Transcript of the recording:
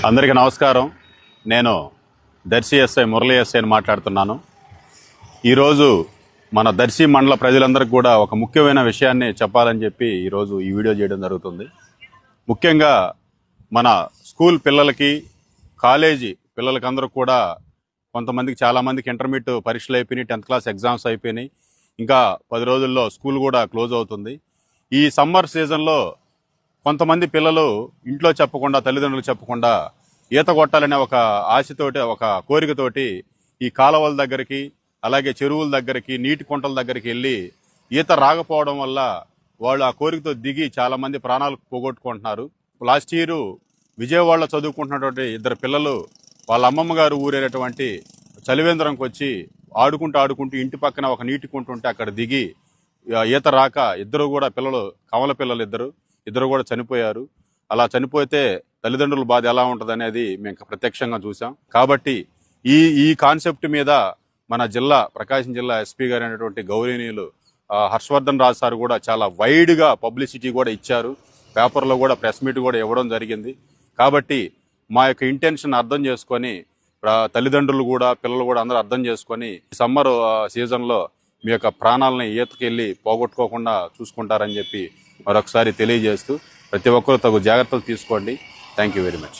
అందరికీ నమస్కారం. నేను దర్శి ఎస్ఐ మురళీ ఎస్ఐని మాట్లాడుతున్నాను. ఈరోజు మన దర్శి మండల ప్రజలందరికీ కూడా ఒక ముఖ్యమైన విషయాన్ని చెప్పాలని చెప్పి ఈరోజు ఈ వీడియో చేయడం జరుగుతుంది. ముఖ్యంగా మన స్కూల్ పిల్లలకి, కాలేజీ పిల్లలకి అందరూ కూడా కొంతమందికి, చాలామందికి ఇంటర్మీడియట్ పరీక్షలు అయిపోయినాయి, 10th క్లాస్ ఎగ్జామ్స్ అయిపోయినాయి. ఇంకా 10 రోజుల్లో స్కూల్ కూడా క్లోజ్ అవుతుంది. ఈ సమ్మర్ సీజన్లో కొంతమంది పిల్లలు ఇంట్లో చెప్పకుండా, తల్లిదండ్రులు చెప్పకుండా ఈత కొట్టాలనే ఒక ఆశతోటి, ఒక కోరికతోటి ఈ కాలువల దగ్గరికి, అలాగే చెరువుల దగ్గరికి, నీటి కుంటల దగ్గరికి వెళ్ళి ఈత రాకపోవడం వల్ల వాళ్ళు ఆ కోరికతో దిగి చాలామంది ప్రాణాలు పోగొట్టుకుంటున్నారు. లాస్ట్ ఇయర్ విజయవాడలో చదువుకుంటున్నటువంటి 2 పిల్లలు వాళ్ళ అమ్మమ్మ గారు ఊరైనటువంటి చలివేంద్రంకి వచ్చి ఆడుకుంటూ ఇంటి పక్కన ఒక నీటి కుంట ఉంటే అక్కడ దిగి ఈత రాక ఇద్దరు కూడా పిల్లలు, కమల పిల్లలు ఇద్దరు కూడా చనిపోయారు. అలా చనిపోతే తల్లిదండ్రుల బాధ ఎలా ఉంటుంది అనేది మేము ప్రత్యక్షంగా చూసాం. కాబట్టి ఈ కాన్సెప్ట్ మీద మన ప్రకాశం జిల్లా ఎస్పీ గారు అయినటువంటి గౌరవనీయులు హర్షవర్ధన్ రాజు సార్ కూడా చాలా వైడ్గా పబ్లిసిటీ కూడా ఇచ్చారు. పేపర్లో కూడా ప్రెస్ మీట్ కూడా ఇవ్వడం జరిగింది. కాబట్టి మా యొక్క ఇంటెన్షన్ అర్థం చేసుకొని తల్లిదండ్రులు కూడా, పిల్లలు కూడా అందరూ అర్థం చేసుకొని సమ్మర్ సీజన్లో మీ యొక్క ప్రాణాలని ఈతకెళ్ళి పోగొట్టుకోకుండా చూసుకుంటారని చెప్పి మరొకసారి తెలియజేస్తూ ప్రతి ఒక్కరూ తగు జాగ్రత్తలు తీసుకోండి. Thank you very much.